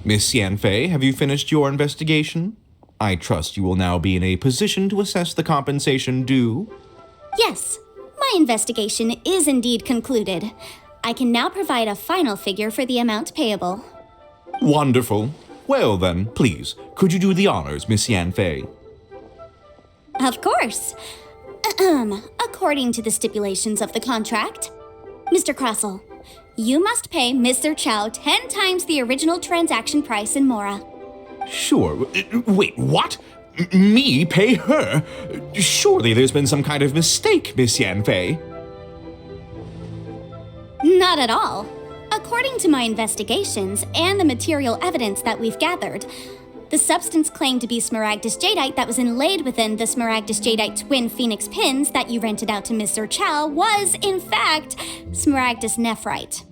Miss Yanfei, have you finished your investigation? I trust you will now be in a position to assess the compensation due. Yes, my investigation is indeed concluded. I can now provide a final figure for the amount payable. Wonderful. Well then, please, could you do the honors, Miss Yanfei? Of course. According to the stipulations of the contract, Mr. Crossell, you must pay Mr. Chow 10 times the original transaction price in Mora. Sure. Wait, what? Me pay her? Surely there's been some kind of mistake, Miss Yanfei. Not at all. According to my investigations and the material evidence that we've gathered, the substance claimed to be Smaragdus Jadeite that was inlaid within the Smaragdus Jadeite twin phoenix pins that you rented out to Mr. Chow was, in fact, Smaragdus Nephrite.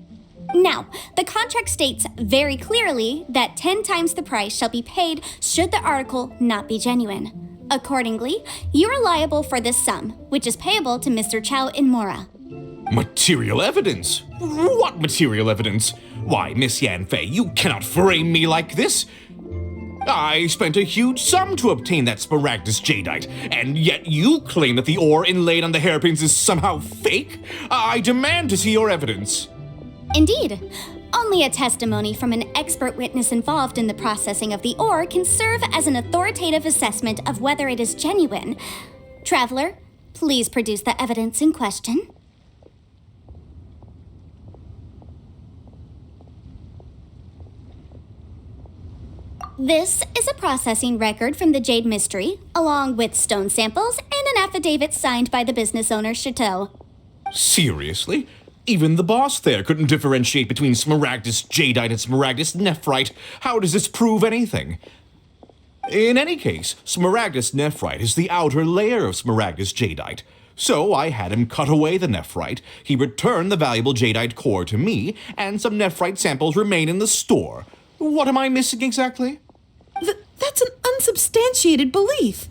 Now, the contract states very clearly that 10 times the price shall be paid should the article not be genuine. Accordingly, you are liable for this sum, which is payable to Mr. Chow in Mora. Material evidence? What material evidence? Why, Miss Yanfei, you cannot frame me like this. I spent a huge sum to obtain that Smaragdus Jadeite, and yet you claim that the ore inlaid on the hairpins is somehow fake? I demand to see your evidence. Indeed. Only a testimony from an expert witness involved in the processing of the ore can serve as an authoritative assessment of whether it is genuine. Traveler, please produce the evidence in question. This is a processing record from the Jade Mystery, along with stone samples and an affidavit signed by the business owner, Chateau. Seriously? Even the boss there couldn't differentiate between Smaragdus Jadeite and Smaragdus Nephrite. How does this prove anything? In any case, Smaragdus Nephrite is the outer layer of Smaragdus Jadeite. So I had him cut away the Nephrite, he returned the valuable Jadeite core to me, and some Nephrite samples remain in the store. What am I missing exactly? That's an unsubstantiated belief.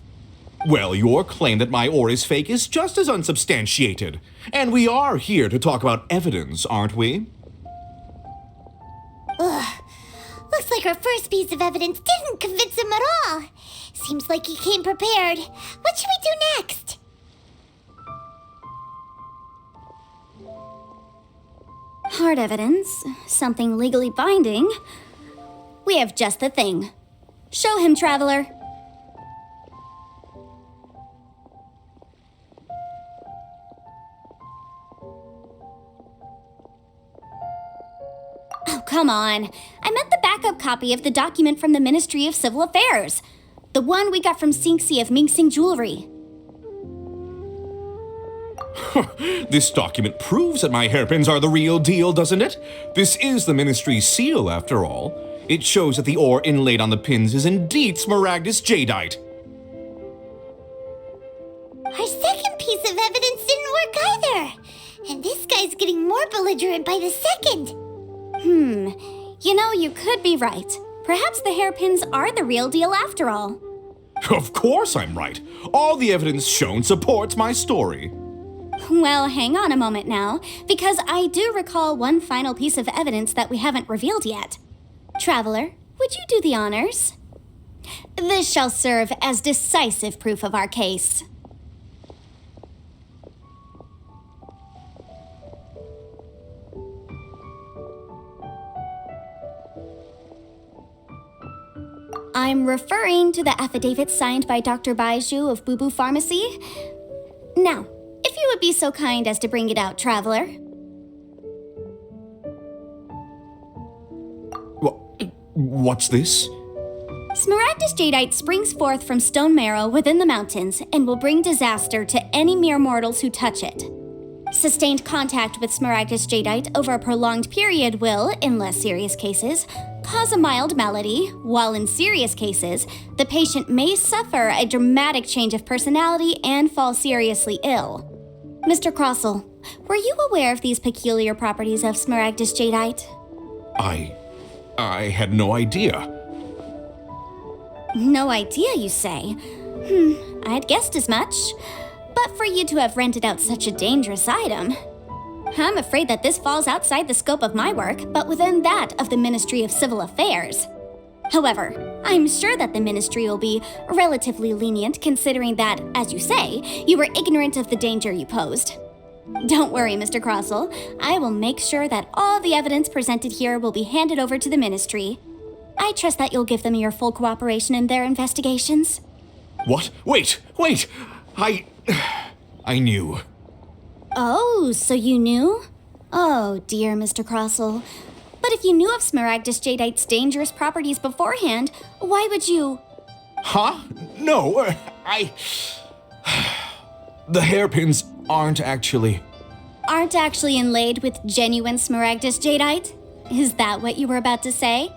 Well, your claim that my ore is fake is just as unsubstantiated. And we are here to talk about evidence, aren't we? Ugh. Looks like our first piece of evidence didn't convince him at all. Seems like he came prepared. What should we do next? Hard evidence, something legally binding. We have just the thing. Show him, Traveler. Oh, come on. I meant the backup copy of the document from the Ministry of Civil Affairs. The one we got from Sinxi of Mingsing Jewelry. This document proves that my hairpins are the real deal, doesn't it? This is the Ministry's seal, after all. It shows that the ore inlaid on the pins is indeed Smaragdus Jadeite. Our second piece of evidence didn't work either. And this guy's getting more belligerent by the second. You know, you could be right. Perhaps the hairpins are the real deal after all. Of course I'm right. All the evidence shown supports my story. Well, hang on a moment now, because I do recall one final piece of evidence that we haven't revealed yet. Traveler, would you do the honors? This shall serve as decisive proof of our case. I'm referring to the affidavit signed by Dr. Baiju of Boo Boo Pharmacy. Now, if you would be so kind as to bring it out, Traveler. What's this? Smaragdus Jadeite springs forth from stone marrow within the mountains and will bring disaster to any mere mortals who touch it. Sustained contact with Smaragdus Jadeite over a prolonged period will, in less serious cases, cause a mild malady, while in serious cases, the patient may suffer a dramatic change of personality and fall seriously ill. Mr. Crossell, were you aware of these peculiar properties of Smaragdus Jadeite? I had no idea. No idea, you say? I'd guessed as much. But for you to have rented out such a dangerous item, I'm afraid that this falls outside the scope of my work, but within that of the Ministry of Civil Affairs. However, I'm sure that the Ministry will be relatively lenient considering that, as you say, you were ignorant of the danger you posed. Don't worry, Mr. Crossell. I will make sure that all the evidence presented here will be handed over to the Ministry. I trust that you'll give them your full cooperation in their investigations. What? Wait! I knew. Oh, so you knew? Oh, dear Mr. Crossell. But if you knew of Smaragdus Jadeite's dangerous properties beforehand, why would you... Huh? No, The hairpins aren't actually inlaid with genuine Smaragdus Jadeite? Is that what you were about to say?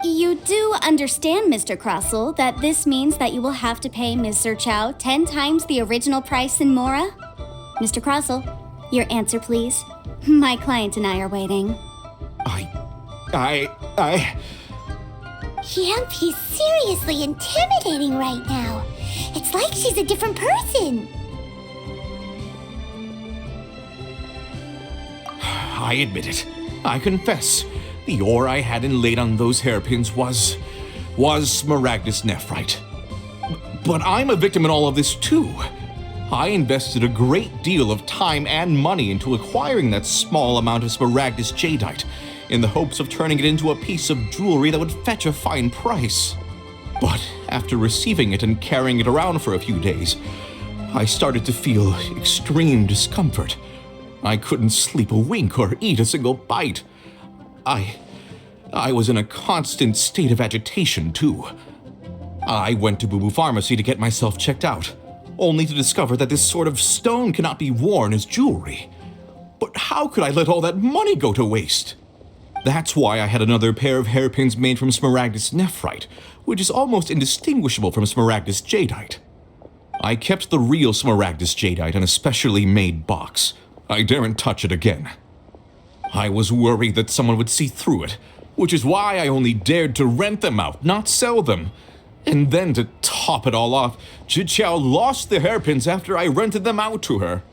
You do understand, Mr. Crossell, that this means that you will have to pay Ms. Zerchow 10 times the original price in Mora? Mr. Crossell, your answer, please. My client and I are waiting. Yep, he's seriously intimidating right now. It's like she's a different person. I admit it. I confess. The ore I had inlaid on those hairpins was Smaragdus nephrite. But I'm a victim in all of this too. I invested a great deal of time and money into acquiring that small amount of Smaragdus Jadeite in the hopes of turning it into a piece of jewelry that would fetch a fine price. But after receiving it and carrying it around for a few days, I started to feel extreme discomfort. I couldn't sleep a wink or eat a single bite. I was in a constant state of agitation, too. I went to Boo Boo Pharmacy to get myself checked out, only to discover that this sort of stone cannot be worn as jewelry. But how could I let all that money go to waste? That's why I had another pair of hairpins made from Smaragdus nephrite, which is almost indistinguishable from Smaragdus Jadeite. I kept the real Smaragdus Jadeite in a specially made box. I daren't touch it again. I was worried that someone would see through it, which is why I only dared to rent them out, not sell them. And then to top it all off, Zhiqiao lost the hairpins after I rented them out to her.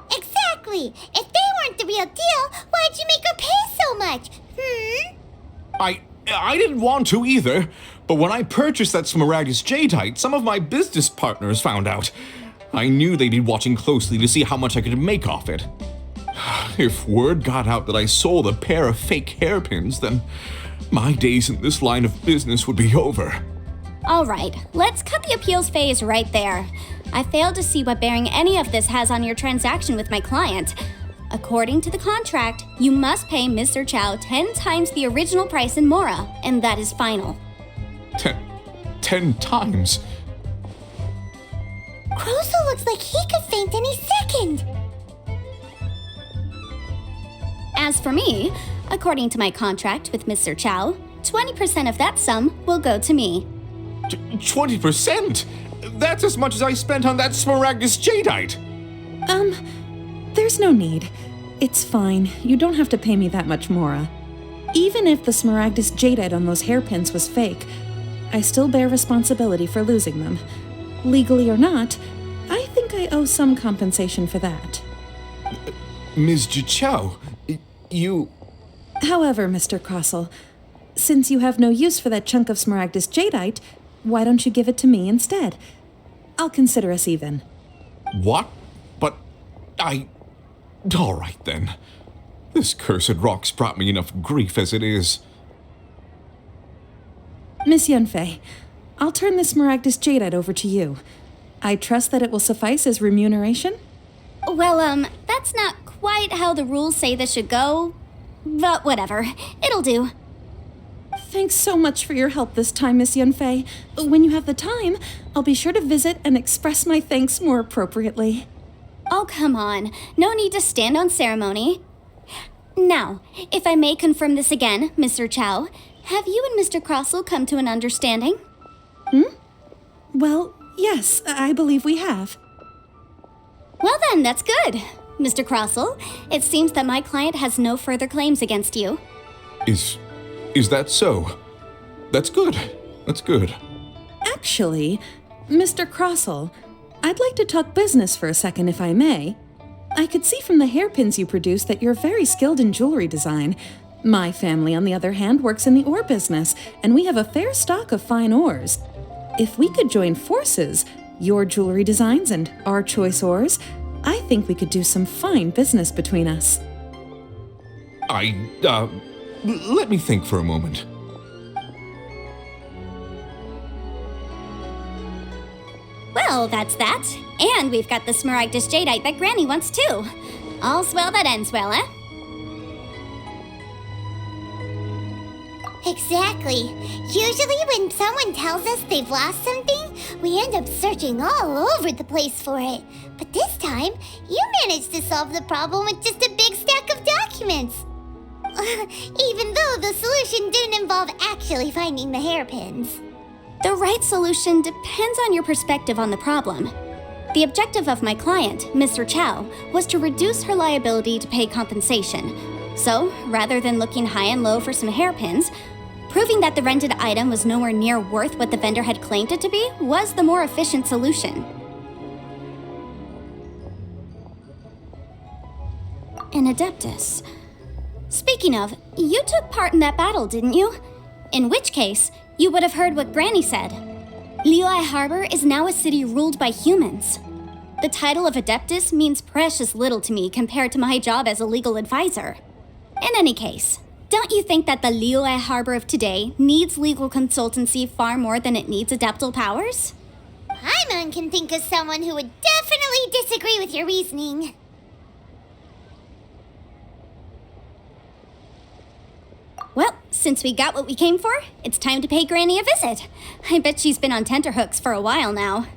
Exactly! If they weren't the real deal, why'd you make her pay so much? I didn't want to either, but when I purchased that Smaragdus Jadeite, some of my business partners found out. I knew they'd be watching closely to see how much I could make off it. If word got out that I sold a pair of fake hairpins, then my days in this line of business would be over. All right, let's cut the appeals phase right there. I failed to see what bearing any of this has on your transaction with my client. According to the contract, you must pay Ms. Zerchow 10 times the original price in Mora, and that is final. 10 times? Crossell looks like he could faint any second. As for me, according to my contract with Ms. Zerchow, 20% of that sum will go to me. 20%? That's as much as I spent on that Smaragdus Jadeite! There's no need. It's fine. You don't have to pay me that much, Mora. Even if the Smaragdus Jadeite on those hairpins was fake, I still bear responsibility for losing them. Legally or not, I think I owe some compensation for that. Ms. Zhiqiao, you... However, Mr. Crossell, since you have no use for that chunk of Smaragdus Jadeite, why don't you give it to me instead? I'll consider us even. What? But all right then. This cursed rock's brought me enough grief as it is. Miss Yunfei, I'll turn the Smaragdus Jadeite over to you. I trust that it will suffice as remuneration? Well, that's not quite how the rules say this should go, but whatever. It'll do. Thanks so much for your help this time, Miss Yunfei. When you have the time, I'll be sure to visit and express my thanks more appropriately. Oh, come on. No need to stand on ceremony. Now, if I may confirm this again, Mr. Chow, have you and Mr. Crossell come to an understanding? Well, yes, I believe we have. Well then, that's good. Mr. Crossell, it seems that my client has no further claims against you. Is that so? That's good. That's good. Actually, Mr. Crossell, I'd like to talk business for a second if I may. I could see from the hairpins you produce that you're very skilled in jewelry design. My family, on the other hand, works in the ore business, and we have a fair stock of fine ores. If we could join forces, your jewelry designs and our choice ores, I think we could do some fine business between us. Let me think for a moment. Well, that's that. And we've got the smaragdus jadeite that Granny wants too. All's well that ends well, eh? Exactly. Usually when someone tells us they've lost something, we end up searching all over the place for it. But this time, you managed to solve the problem with just a big stack of documents. Even though the solution didn't involve actually finding the hairpins. The right solution depends on your perspective on the problem. The objective of my client, Mr. Chow, was to reduce her liability to pay compensation. So, rather than looking high and low for some hairpins, proving that the rented item was nowhere near worth what the vendor had claimed it to be was the more efficient solution. An Adeptus. Speaking of, you took part in that battle, didn't you? In which case, you would have heard what Granny said. Liyue Harbor is now a city ruled by humans. The title of Adeptus means precious little to me compared to my job as a legal advisor. In any case, don't you think that the Liyue Harbor of today needs legal consultancy far more than it needs adeptal powers? Paimon can think of someone who would definitely disagree with your reasoning. Well, since we got what we came for, it's time to pay Granny a visit. I bet she's been on tenterhooks for a while now.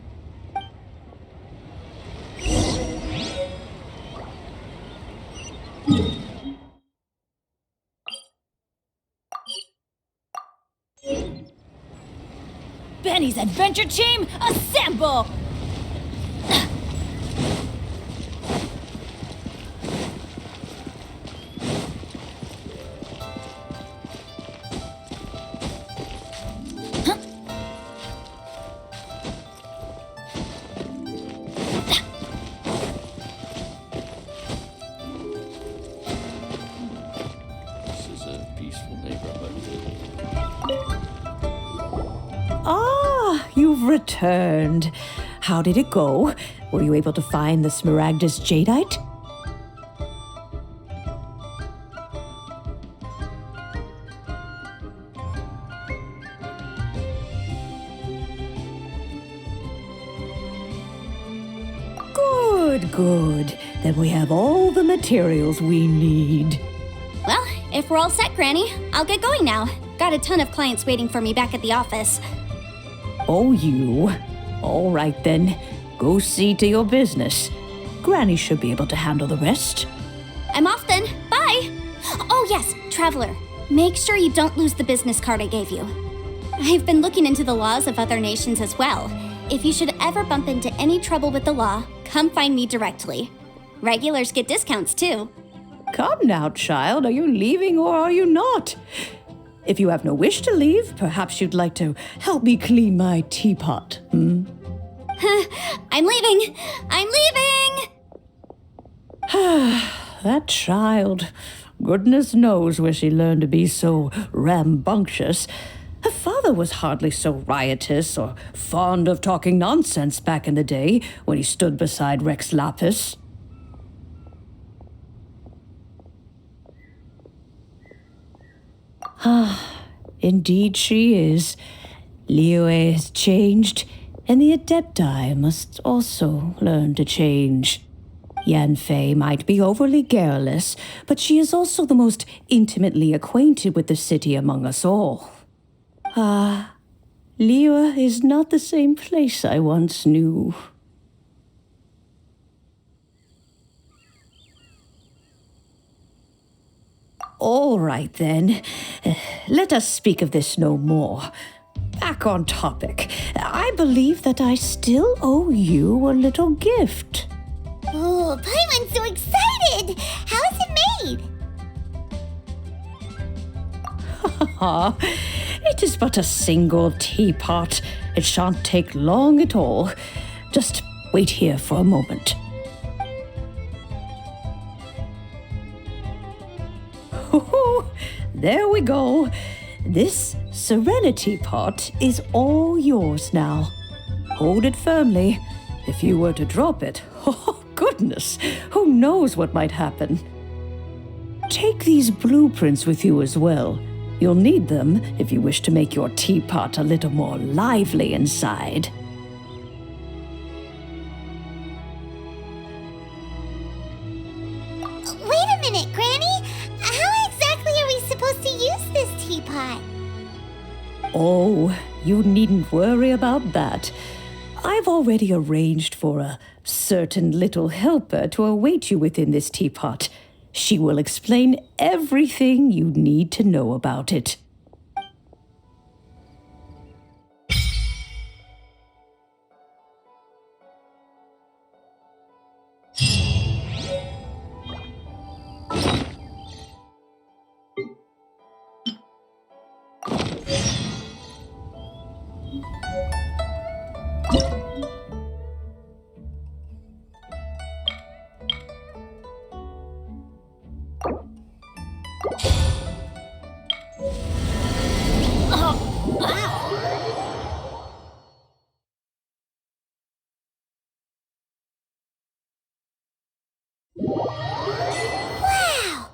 Benny's adventure team, assemble! You've returned. How did it go? Were you able to find the smaragdus jadeite? Good. Then we have all the materials we need. Well, if we're all set, Granny, I'll get going now. Got a ton of clients waiting for me back at the office. Oh, you. All right, then. Go see to your business. Granny should be able to handle the rest. I'm off then. Bye! Oh yes, Traveler. Make sure you don't lose the business card I gave you. I've been looking into the laws of other nations as well. If you should ever bump into any trouble with the law, come find me directly. Regulars get discounts too. Come now, child. Are you leaving or are you not? If you have no wish to leave, perhaps you'd like to help me clean my teapot, I'm leaving! I'm leaving! That child. Goodness knows where she learned to be so rambunctious. Her father was hardly so riotous or fond of talking nonsense back in the day when he stood beside Rex Lapis. Indeed she is. Liyue has changed, and the Adepti must also learn to change. Yanfei might be overly garrulous, but she is also the most intimately acquainted with the city among us all. Liyue is not the same place I once knew. All right, then. Let us speak of this no more. Back on topic. I believe that I still owe you a little gift. Oh, Paimon's so excited! How is it made? It is but a single teapot. It shan't take long at all. Just wait here for a moment. There we go. This serenity pot is all yours now. Hold it firmly. If you were to drop it, oh goodness, who knows what might happen. Take these blueprints with you as well. You'll need them if you wish to make your teapot a little more lively inside. Wait a minute, Granny! How exactly are we supposed to use this teapot? Oh, you needn't worry about that. I've already arranged for a certain little helper to await you within this teapot. She will explain everything you need to know about it. Wow!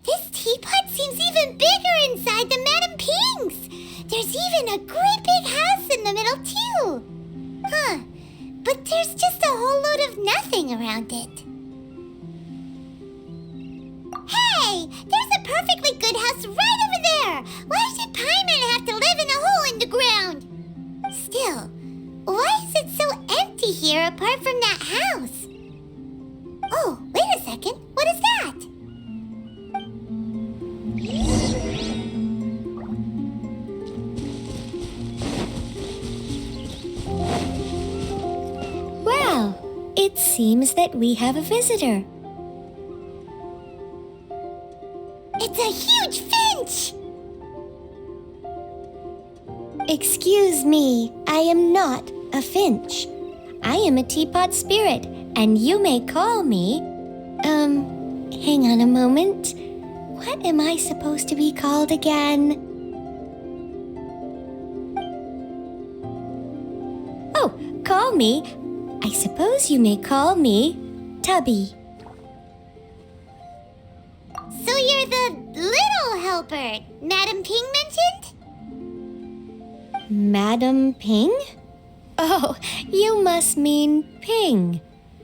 This teapot seems even bigger inside than Madame Ping's! There's even a great big house in the middle, too! Huh. But there's just a whole load of nothing around it. Hey! There's a perfectly good house right over there! Why should Paimon have to live in a hole in the ground? Still, why is it so empty here apart from that house? Oh, wait a second. What is that? Well, it seems that we have a visitor. It's a huge finch! Excuse me, I am not a finch. I am a teapot spirit, and you may call me... hang on a moment. What am I supposed to be called again? Oh, call me. I suppose you may call me Tubby. So you're the little helper Madame Ping mentioned? Madam Ping? Oh, you must mean Ping.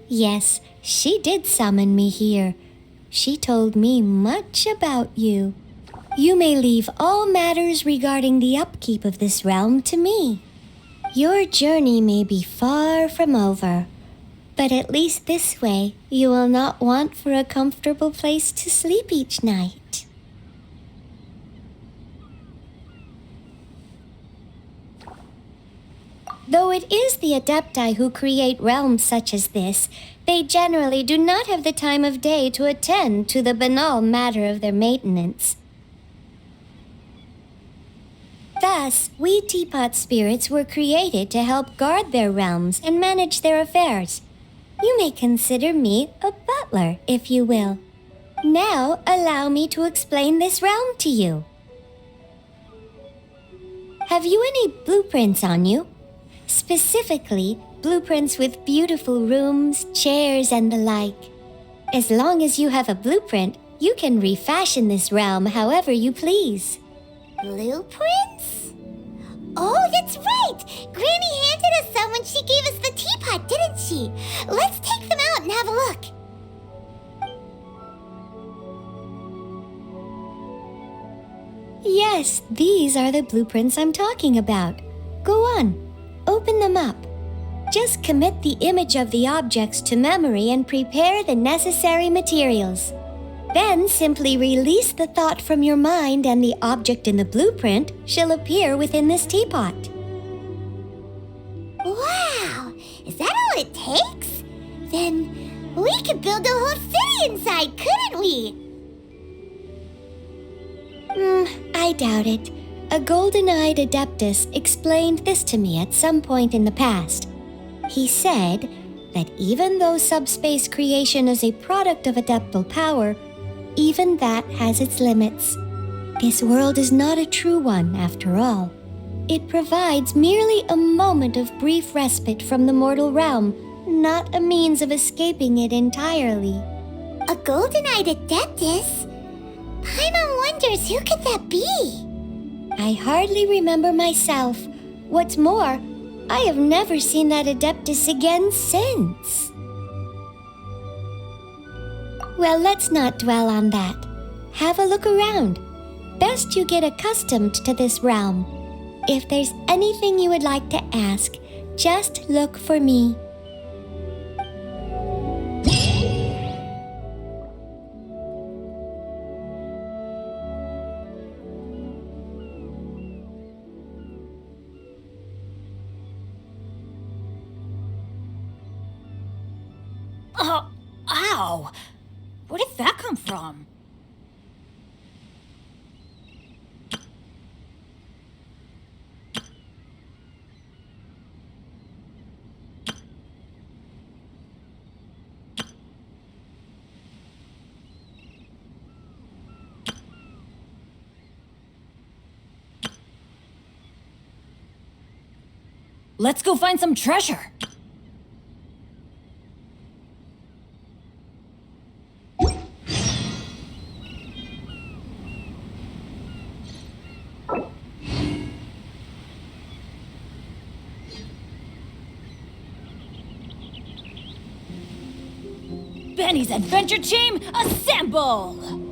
Yes, she did summon me here. She told me much about you. You may leave all matters regarding the upkeep of this realm to me. Your journey may be far from over, but at least this way you will not want for a comfortable place to sleep each night. Though it is the Adepti who create realms such as this, they generally do not have the time of day to attend to the banal matter of their maintenance. Thus, we teapot spirits were created to help guard their realms and manage their affairs. You may consider me a butler, if you will. Now, allow me to explain this realm to you. Have you any blueprints on you? Specifically, blueprints with beautiful rooms, chairs, and the like. As long as you have a blueprint, you can refashion this realm however you please. Blueprints? Oh, that's right! Granny handed us some when she gave us the teapot, didn't she? Let's take them out and have a look. Yes, these are the blueprints I'm talking about. Go on, open them up. Just commit the image of the objects to memory and prepare the necessary materials. Then simply release the thought from your mind and the object in the blueprint shall appear within this teapot. Wow! Is that all it takes? Then we could build a whole city inside, couldn't we? I doubt it. A A golden-eyed adeptus explained this to me at some point in the past. He said that even though subspace creation is a product of adeptal power, even that has its limits. This world is not a true one, after all. It provides merely a moment of brief respite from the mortal realm, not a means of escaping it entirely. A golden-eyed adeptus? Paimon wonders who could that be? I hardly remember myself. What's more, I have never seen that adeptus again since. Well, let's not dwell on that. Have a look around. Best you get accustomed to this realm. If there's anything you would like to ask, just look for me. Ow! Where did that come from? Let's go find some treasure. Benny's adventure team, assemble!